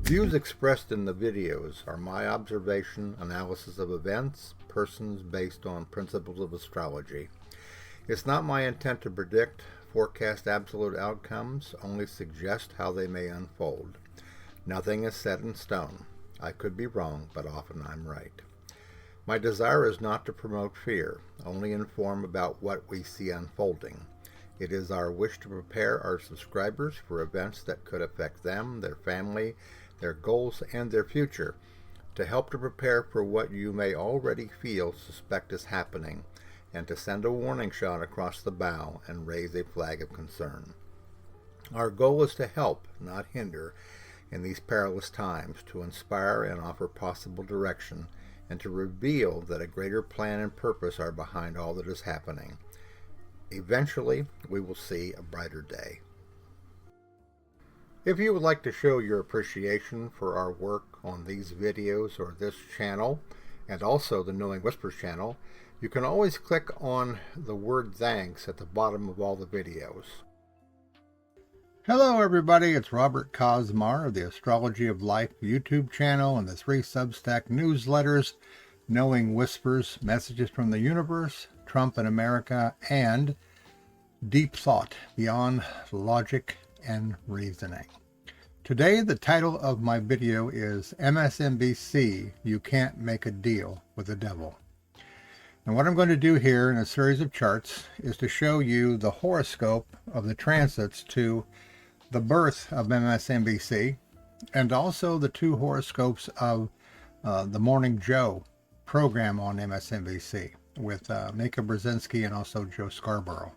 Views expressed in the videos are my observation, analysis of events, persons based on principles of astrology. It's not my intent to predict, forecast absolute outcomes, only suggest how they may unfold. Nothing is set in stone. I could be wrong, but often I'm right. My desire is not to promote fear, only inform about what we see unfolding. It is our wish to prepare our subscribers for events that could affect them, their family, their goals, and their future, to help to prepare for what you may already suspect is happening, and to send a warning shot across the bow and raise a flag of concern. Our goal is to help, not hinder, in these perilous times, to inspire and offer possible direction, and to reveal that a greater plan and purpose are behind all that is happening. Eventually, we will see a brighter day. If you would like to show your appreciation for our work on these videos or this channel, and also the Knowing Whispers channel, you can always click on the word thanks at the bottom of all the videos. Hello everybody, it's Robert Cosmar of the Astrology of Life YouTube channel and the 3 Substack newsletters, Knowing Whispers, Messages from the Universe, Trump in America, and Deep Thought, Beyond Logic and Reasoning. Today, the title of my video is MSNBC, You Can't Make a Deal with the Devil. And what I'm going to do here in a series of charts is to show you the horoscope of the transits to the birth of MSNBC, and also the 2 horoscopes of the Morning Joe program on MSNBC with Mika Brzezinski and also Joe Scarborough.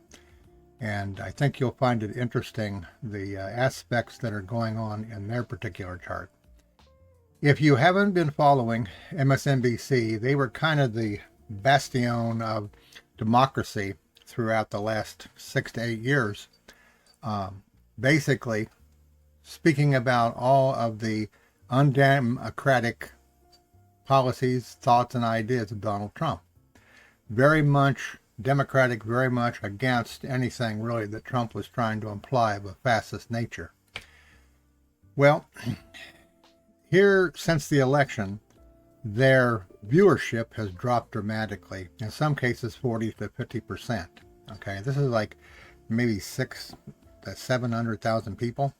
And I think you'll find it interesting, the aspects that are going on in their particular chart. If you haven't been following MSNBC, they were kind of the bastion of democracy throughout the last 6 to 8 years. Basically, speaking about all of the undemocratic policies, thoughts, and ideas of Donald Trump. Very much Democratic, very much against anything really that Trump was trying to imply of a fascist nature. Well, here since the election, their viewership has dropped dramatically, in some cases 40 to 50%. Okay, this is like maybe 600,000 to 700,000 people.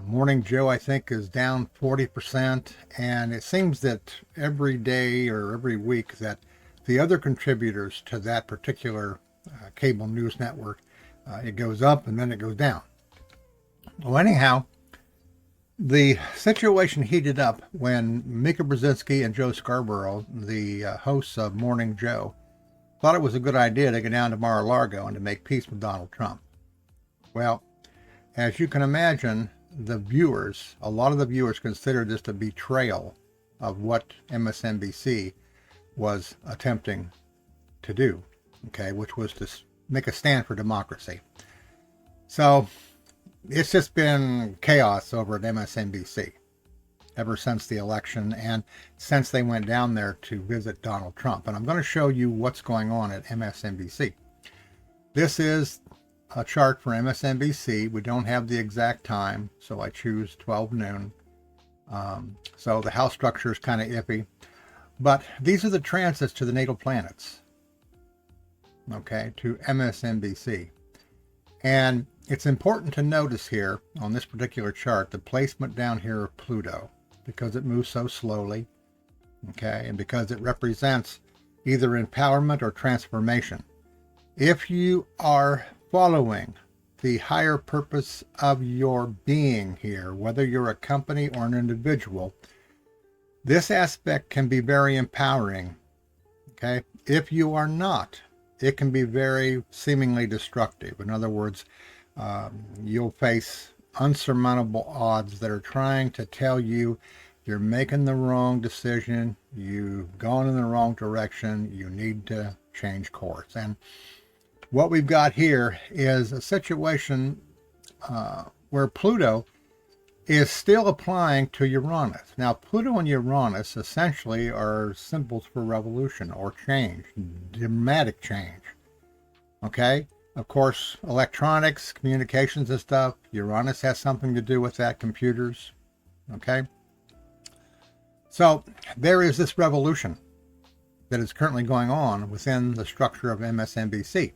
Morning Joe, I think, is down 40%, and it seems that every day or every week that the other contributors to that particular cable news network, it goes up and then it goes down. Well, anyhow, the situation heated up when Mika Brzezinski and Joe Scarborough, the hosts of Morning Joe, thought it was a good idea to go down to Mar-a-Lago and to make peace with Donald Trump. Well, as you can imagine, the viewers, a lot of the viewers considered this a betrayal of what MSNBC was attempting to do, okay, which was to make a stand for democracy. So it's just been chaos over at MSNBC ever since the election and since they went down there to visit Donald Trump. And I'm going to show you what's going on at MSNBC. This is a chart for MSNBC. We don't have the exact time, so I choose 12 noon. So the house structure is kind of iffy. But these are the transits to the natal planets, okay, to MSNBC. And it's important to notice here on this particular chart the placement down here of Pluto, because it moves so slowly, okay, and because it represents either empowerment or transformation. If you are following the higher purpose of your being here, whether you're a company or an individual, this aspect can be very empowering, okay? If you are not, it can be very seemingly destructive. In other words, you'll face unsurmountable odds that are trying to tell you you're making the wrong decision, you've gone in the wrong direction, you need to change course. And what we've got here is a situation where Pluto is still applying to Uranus. Now, Pluto and Uranus essentially are symbols for revolution or change, dramatic change. Okay? Of course, electronics, communications and stuff, Uranus has something to do with that, computers. Okay? So there is this revolution that is currently going on within the structure of MSNBC.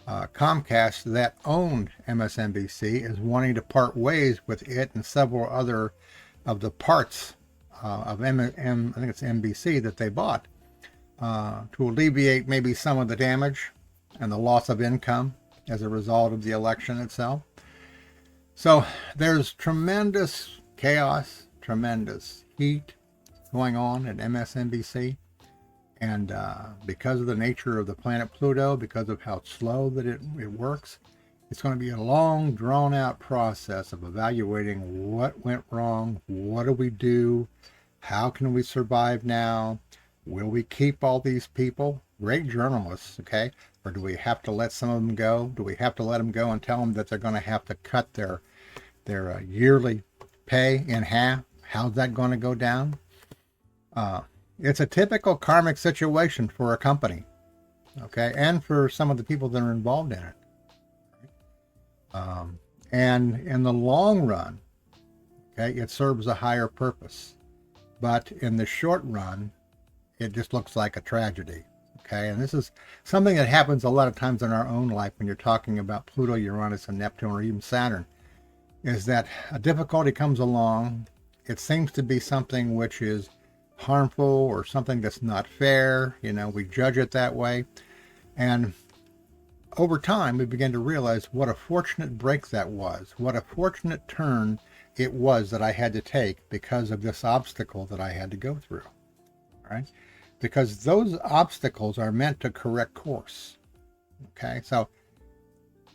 Comcast, that owned MSNBC, is wanting to part ways with it and several other of the parts of I think it's NBC that they bought to alleviate maybe some of the damage and the loss of income as a result of the election itself. So there's tremendous chaos, tremendous heat going on at MSNBC. And because of the nature of the planet Pluto, because of how slow that it works, it's going to be a long, drawn-out process of evaluating what went wrong, what do we do, how can we survive now, will we keep all these people, great journalists, okay, or do we have to let some of them go? Do we have to let them go and tell them that they're going to have to cut their yearly pay in half? How's that going to go down? It's a typical karmic situation for a company, okay, and for some of the people that are involved in it. And in the long run, okay, it serves a higher purpose. But in the short run, it just looks like a tragedy, okay? And this is something that happens a lot of times in our own life when you're talking about Pluto, Uranus, and Neptune, or even Saturn, is that a difficulty comes along. It seems to be something which is harmful or something that's not fair. You know, we judge it that way. And over time, we begin to realize what a fortunate break that was, what a fortunate turn it was that I had to take because of this obstacle that I had to go through, right? Because those obstacles are meant to correct course, okay? So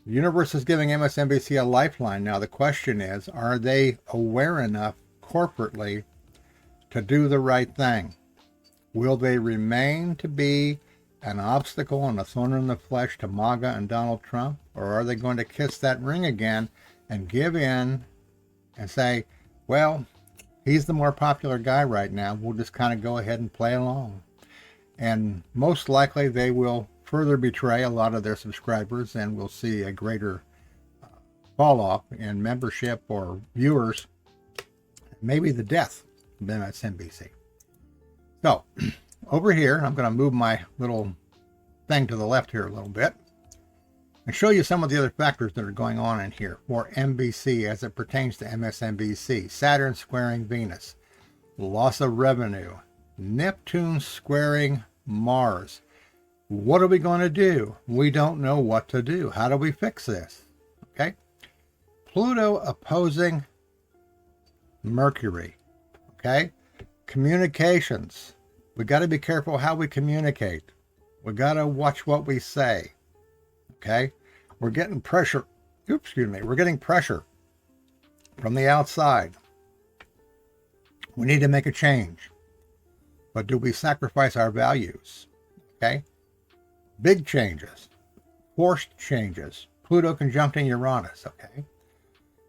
the universe is giving MSNBC a lifeline. Now, the question is, are they aware enough corporately to do the right thing? Will they remain to be an obstacle and a thorn in the flesh to MAGA and Donald Trump? Or are they going to kiss that ring again and give in and say, well, he's the more popular guy right now, we'll just kind of go ahead and play along? And most likely they will further betray a lot of their subscribers, and we'll see a greater fall off in membership or viewers, maybe the death of MSNBC. So over here, I'm going to move my little thing to the left here a little bit and show you some of the other factors that are going on in here for NBC as it pertains to MSNBC. Saturn squaring Venus, loss of revenue, Neptune squaring Mars. What are we going to do? We don't know what to do. How do we fix this? Okay. Pluto opposing Mercury. Okay. Communications. We got to be careful how we communicate. We got to watch what we say. Okay. We're getting pressure. We're getting pressure from the outside. We need to make a change. But do we sacrifice our values? Okay. Big changes. Forced changes. Pluto conjuncting Uranus. Okay.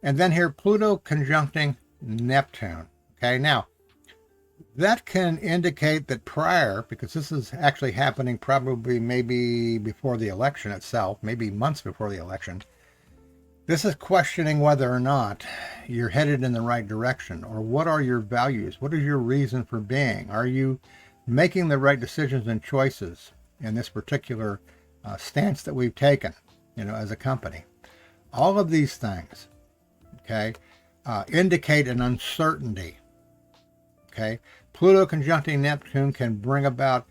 And then here, Pluto conjuncting Neptune. Okay. Now, that can indicate that prior, because this is actually happening probably maybe before the election itself, maybe months before the election, this is questioning whether or not you're headed in the right direction, or what are your values? What is your reason for being? Are you making the right decisions and choices in this particular stance that we've taken, as a company? All of these things, okay, indicate an uncertainty. Okay, Pluto conjuncting Neptune can bring about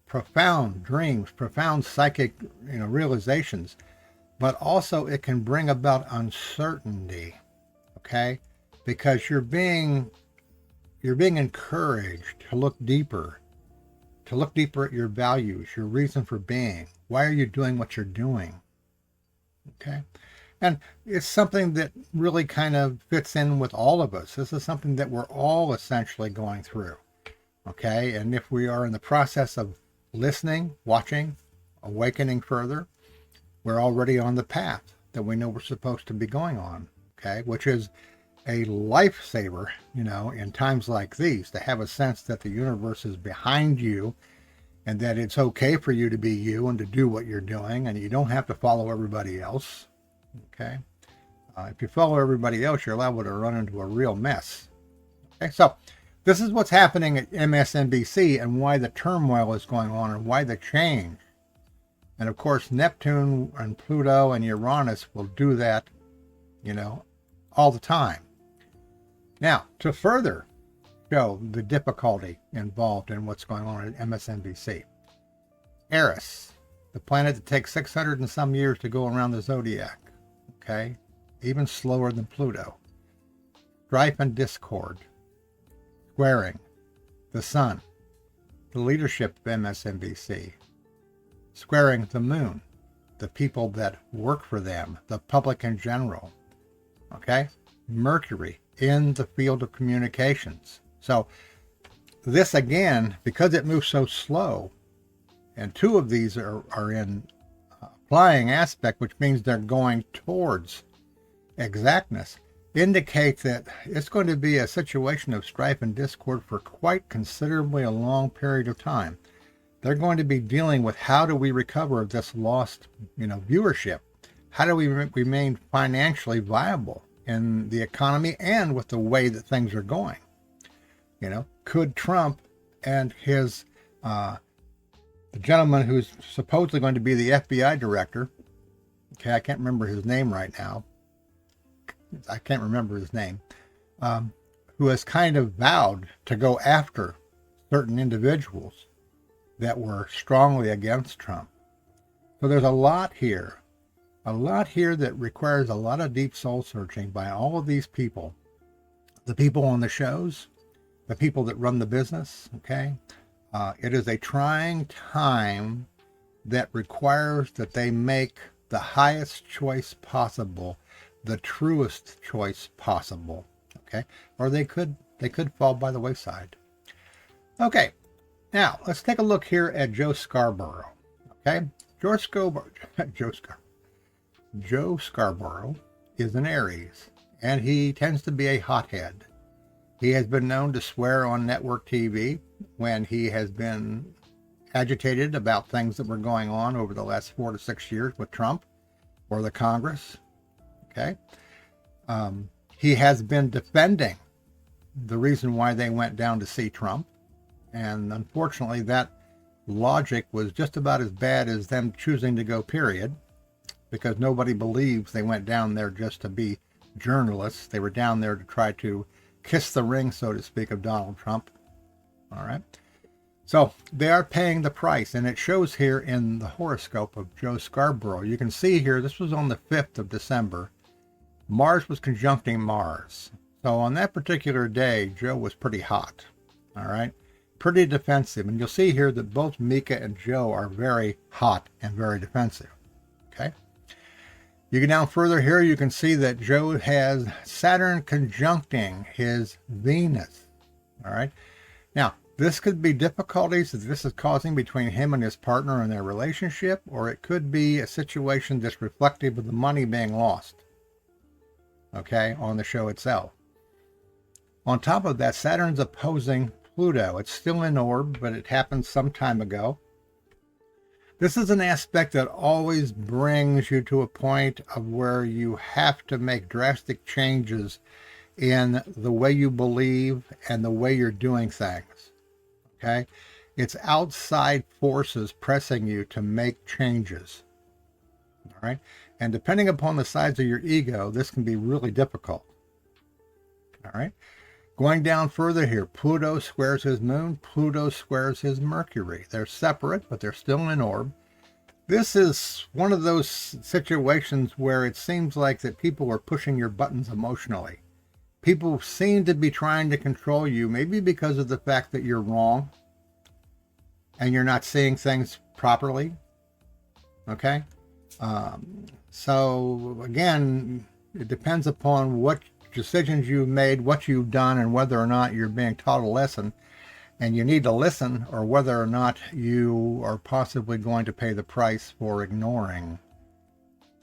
profound dreams, profound psychic, realizations, but also it can bring about uncertainty. Okay, because you're being encouraged to look deeper at your values, your reason for being. Why are you doing what you're doing? Okay. And it's something that really kind of fits in with all of us. This is something that we're all essentially going through. Okay. And if we are in the process of listening, watching, awakening further, we're already on the path that we know we're supposed to be going on. Okay. Which is a lifesaver, in times like these, to have a sense that the universe is behind you and that it's okay for you to be you and to do what you're doing, and you don't have to follow everybody else. Okay. If you follow everybody else, you're liable to run into a real mess. Okay, so this is what's happening at MSNBC and why the turmoil is going on and why the change. And of course, Neptune and Pluto and Uranus will do that, all the time. Now, to further show the difficulty involved in what's going on at MSNBC, Eris, the planet that takes 600 and some years to go around the zodiac, okay, even slower than Pluto, strife and discord, squaring the sun, the leadership of MSNBC, squaring the moon, the people that work for them, the public in general, okay, Mercury in the field of communications. So this again, because it moves so slow, and two of these are in flying aspect, which means they're going towards exactness, indicate that it's going to be a situation of strife and discord for quite considerably a long period of time. They're going to be dealing with how do we recover this lost, viewership? How do we remain financially viable in the economy and with the way that things are going? Could Trump and his the gentleman who's supposedly going to be the FBI director, okay, I can't remember his name right now. I can't remember his name, who has kind of vowed to go after certain individuals that were strongly against Trump. So there's a lot here that requires a lot of deep soul searching by all of these people, the people on the shows, the people that run the business, okay? It is a trying time that requires that they make the highest choice possible, the truest choice possible, okay? Or they could fall by the wayside. Okay, now let's take a look here at Joe Scarborough, okay? Joe Scarborough is an Aries, and he tends to be a hothead. He has been known to swear on network TV when he has been agitated about things that were going on over the last 4 to 6 years with Trump or the Congress. Okay. He has been defending the reason why they went down to see Trump. And unfortunately, that logic was just about as bad as them choosing to go, period, because nobody believes they went down there just to be journalists. They were down there to try to kiss the ring, so to speak, of Donald Trump. All right. So they are paying the price, and it shows here in the horoscope of Joe Scarborough. You can see here, this was on the 5th of December. Mars was conjuncting Mars. So on that particular day, Joe was pretty hot. All right. Pretty defensive. And you'll see here that both Mika and Joe are very hot and very defensive. Okay. You get down further here, you can see that Joe has Saturn conjuncting his Venus. All right. Now, this could be difficulties that this is causing between him and his partner in their relationship, or it could be a situation that's reflective of the money being lost, okay, on the show itself. On top of that, Saturn's opposing Pluto. It's still in orb, but it happened some time ago. This is an aspect that always brings you to a point of where you have to make drastic changes in the way you believe and the way you're doing things. Okay? It's outside forces pressing you to make changes. All right? And depending upon the size of your ego, this can be really difficult. All right? Going down further here, Pluto squares his moon, Pluto squares his Mercury. They're separate, but they're still in orb. This is one of those situations where it seems like that people are pushing your buttons emotionally. People seem to be trying to control you, maybe because of the fact that you're wrong and you're not seeing things properly. Okay? So again, it depends upon what decisions you've made, what you've done, and whether or not you're being taught a lesson and you need to listen, or whether or not you are possibly going to pay the price for ignoring,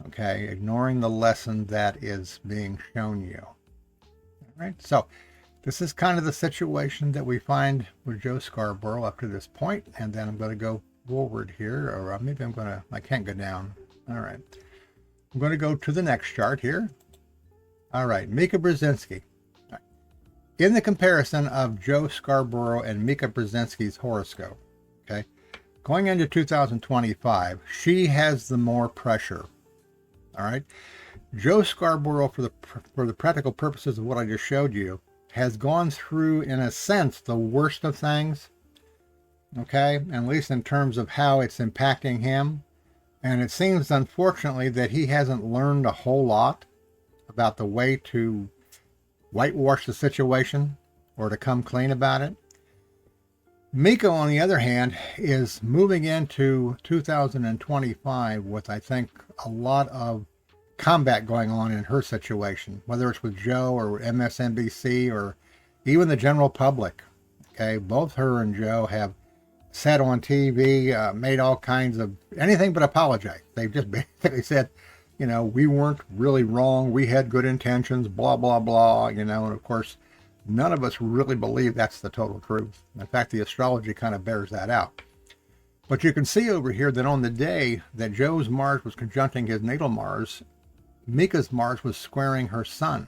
okay, ignoring the lesson that is being shown you. All right, so this is kind of the situation that we find with Joe Scarborough up to this point, and then I'm going to go forward here, or maybe I can't go down. All right, I'm going to go to the next chart here. All right, Mika Brzezinski. in the comparison of Joe Scarborough and Mika Brzezinski's horoscope, okay, going into 2025, she has the more pressure. All right. Joe Scarborough, for the practical purposes of what I just showed you, has gone through, in a sense, the worst of things. Okay, at least in terms of how it's impacting him. And it seems, unfortunately, that he hasn't learned a whole lot about the way to whitewash the situation or to come clean about it. Mika, on the other hand, is moving into 2025 with, I think, a lot of combat going on in her situation, whether it's with Joe or MSNBC or even the general public. Okay, both her and Joe have said on TV, made all kinds of anything but apologize. They've just basically said, you know, we weren't really wrong. We had good intentions, blah, blah, blah, you know, and of course, none of us really believe that's the total truth. In fact, the astrology kind of bears that out. But you can see over here that on the day that Joe's Mars was conjuncting his natal Mars, Mika's Mars was squaring her Sun,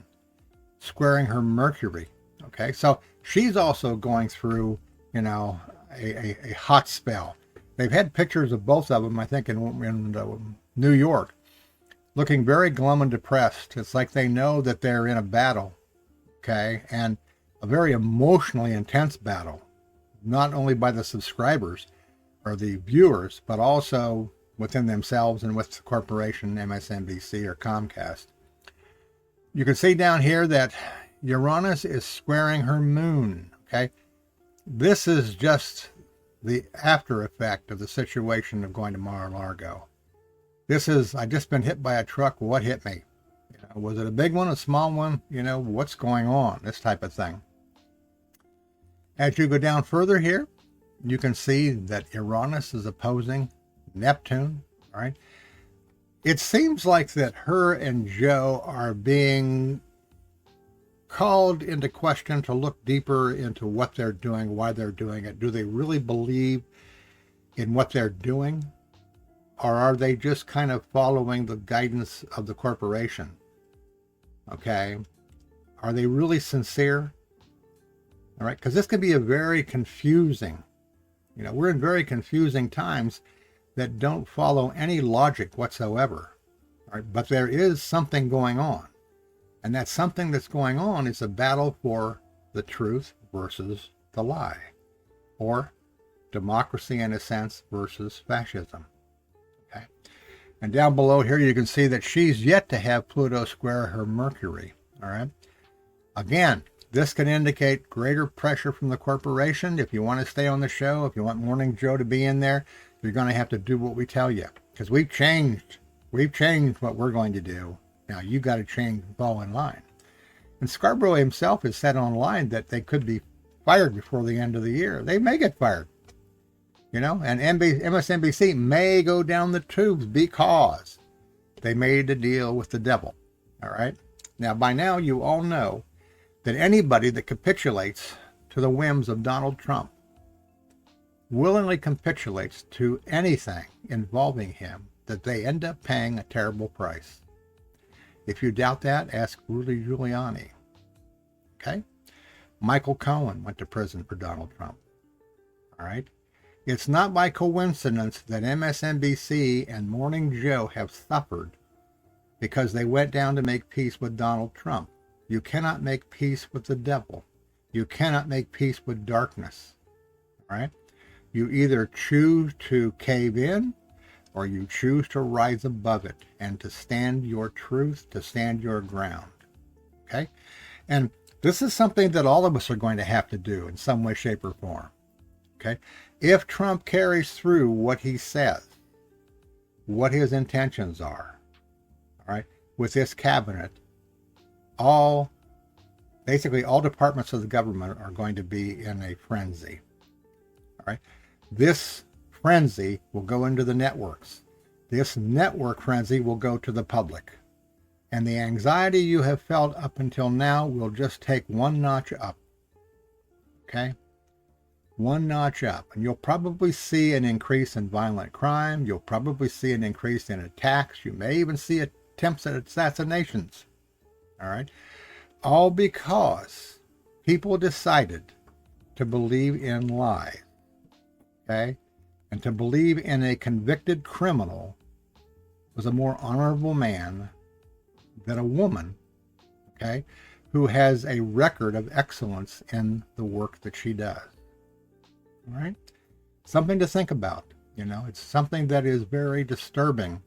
squaring her Mercury. Okay, so she's also going through, you know, a hot spell. They've had pictures of both of them, I think, in New York, looking very glum and depressed. It's like they know that they're in a battle, okay, and a very emotionally intense battle, not only by the subscribers or the viewers, but also within themselves and with the corporation MSNBC or Comcast. You can see down here that Uranus is squaring her moon, okay? This is just the after effect of the situation of going to Mar-a-Lago. This is, I just been hit by a truck, what hit me? You know, was it a big one, a small one? You know, what's going on? This type of thing. As you go down further here, you can see that Uranus is opposing Neptune, all right? It seems like that her and Joe are being called into question to look deeper into what they're doing, why they're doing it. Do they really believe in what they're doing? Or are they just kind of following the guidance of the corporation? Okay. Are they really sincere? All right. Because this can be a very confusing, you know, we're in very confusing times that don't follow any logic whatsoever. All right. But there is something going on. And that something that's going on is a battle for the truth versus the lie, or democracy in a sense versus fascism. Okay. And down below here, you can see that she's yet to have Pluto square her Mercury. All right. Again, this can indicate greater pressure from the corporation. If you want to stay on the show, if you want Morning Joe to be in there, you're going to have to do what we tell you, because we've changed what we're going to do. Now, you got to change and fall in line. And Scarborough himself has said online that they could be fired before the end of the year. They may get fired, you know, and MSNBC may go down the tubes because they made a deal with the devil. All right. Now, by now, you all know that anybody that capitulates to the whims of Donald Trump willingly capitulates to anything involving him, that they end up paying a terrible price. If you doubt that, ask Rudy Giuliani. Okay? Michael Cohen went to prison for Donald Trump. All right? It's not by coincidence that MSNBC and Morning Joe have suffered because they went down to make peace with Donald Trump. You cannot make peace with the devil. You cannot make peace with darkness. All right? You either choose to cave in, or you choose to rise above it and to stand your truth, to stand your ground. Okay? And this is something that all of us are going to have to do in some way, shape, or form. Okay? If Trump carries through what he says, what his intentions are, all right, with this cabinet, basically all departments of the government are going to be in a frenzy. All right? This frenzy will go into the networks. This network frenzy will go to the public. And the anxiety you have felt up until now will just take one notch up. Okay? One notch up. And you'll probably see an increase in violent crime. You'll probably see an increase in attacks. You may even see attempts at assassinations. All right? All because people decided to believe in lies, okay, and to believe in a convicted criminal was a more honorable man than a woman, okay, who has a record of excellence in the work that she does. All right? Something to think about. It's something that is very disturbing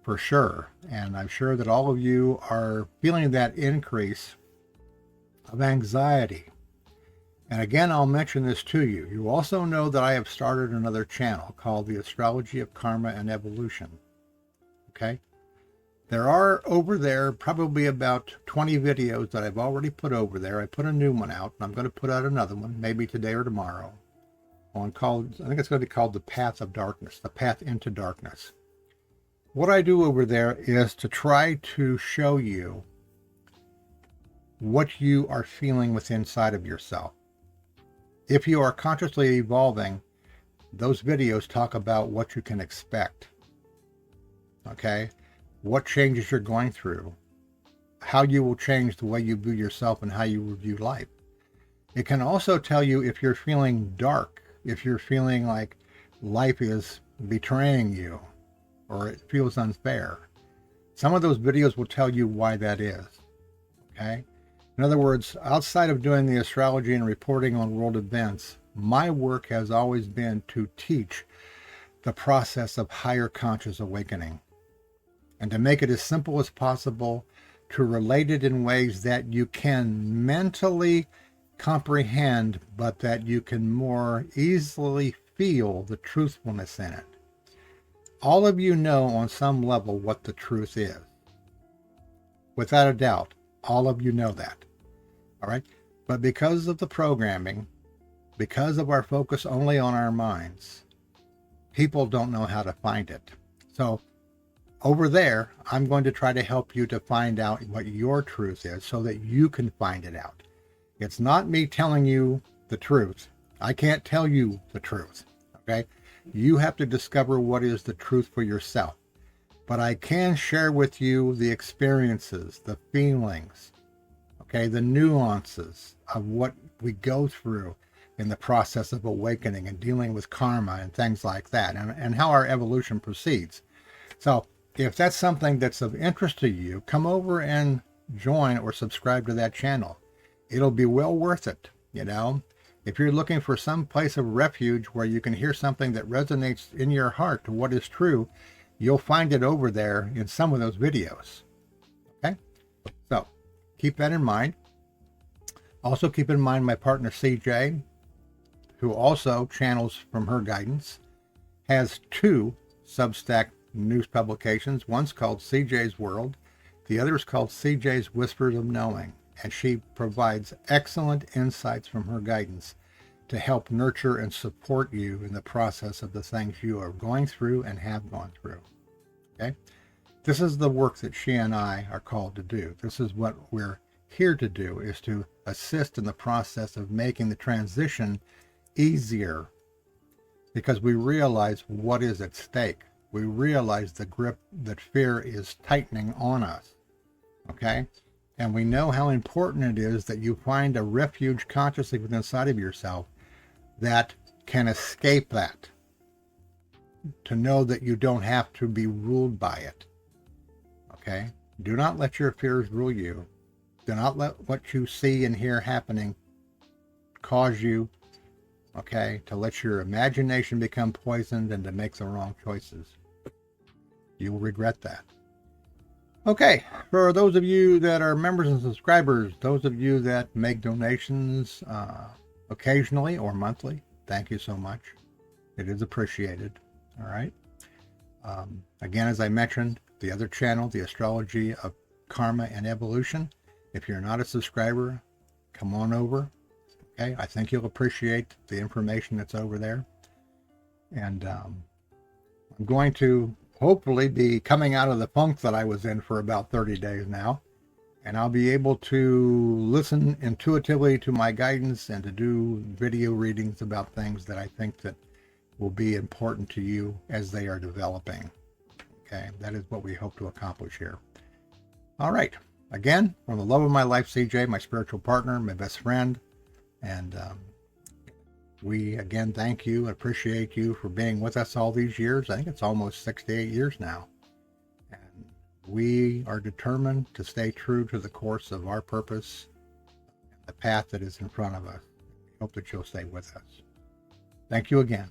for sure. And I'm sure that all of you are feeling that increase of anxiety. And again, I'll mention this to you. You also know that I have started another channel called the Astrology of Karma and Evolution. Okay? There are over there probably about 20 videos that I've already put over there. I put a new one out, and I'm going to put out another one, maybe today or tomorrow, I think it's going to be called The Path of Darkness, The Path into Darkness. What I do over there is to try to show you what you are feeling within inside of yourself. If you are consciously evolving, those videos talk about what you can expect. Okay? What changes you're going through, how you will change the way you view yourself and how you view life. It can also tell you if you're feeling dark, if you're feeling like life is betraying you or it feels unfair. Some of those videos will tell you why that is. Okay? In other words, outside of doing the astrology and reporting on world events, my work has always been to teach the process of higher conscious awakening and to make it as simple as possible, to relate it in ways that you can mentally comprehend, but that you can more easily feel the truthfulness in it. All of you know on some level what the truth is. Without a doubt, all of you know that. All right? But because of the programming, because of our focus only on our minds, people don't know how to find it. So over there, I'm going to try to help you to find out what your truth is so that you can find it out. It's not me telling you the truth. I can't tell you the truth, okay? You have to discover what is the truth for yourself. But I can share with you the experiences, the feelings, okay, the nuances of what we go through in the process of awakening and dealing with karma and things like that, and how our evolution proceeds. So if that's something that's of interest to you, come over and join or subscribe to that channel. It'll be well worth it, If you're looking for some place of refuge where you can hear something that resonates in your heart to what is true, you'll find it over there in some of those videos. Okay? So keep that in mind. Also keep in mind my partner CJ, who also channels from her guidance, has 2 Substack news publications. One's called CJ's World. The other is called CJ's Whispers of Knowing. And she provides excellent insights from her guidance to help nurture and support you in the process of the things you are going through and have gone through. Okay? This is the work that she and I are called to do. This is what we're here to do, is to assist in the process of making the transition easier, because we realize what is at stake. We realize the grip that fear is tightening on us. Okay? And we know how important it is that you find a refuge consciously within inside of yourself that can escape that. To know that you don't have to be ruled by it. Okay? Do not let your fears rule you. Do not let what you see and hear happening cause you, okay, to let your imagination become poisoned and to make the wrong choices. You will regret that. Okay, for those of you that are members and subscribers, those of you that make donations occasionally or monthly, thank you so much. It is appreciated. All right. Again, as I mentioned, the other channel, the Astrology of Karma and Evolution. If you're not a subscriber, come on over. Okay, I think you'll appreciate the information that's over there. And I'm going to hopefully be coming out of the funk that I was in for about 30 days now. And I'll be able to listen intuitively to my guidance and to do video readings about things that I think that will be important to you as they are developing. Okay, that is what we hope to accomplish here. All right. Again, from the love of my life, CJ, my spiritual partner, my best friend, And we again thank you and appreciate you for being with us all these years. I think it's almost 6 to 8 years now. And we are determined to stay true to the course of our purpose, the path that is in front of us. We hope that you'll stay with us. Thank you again.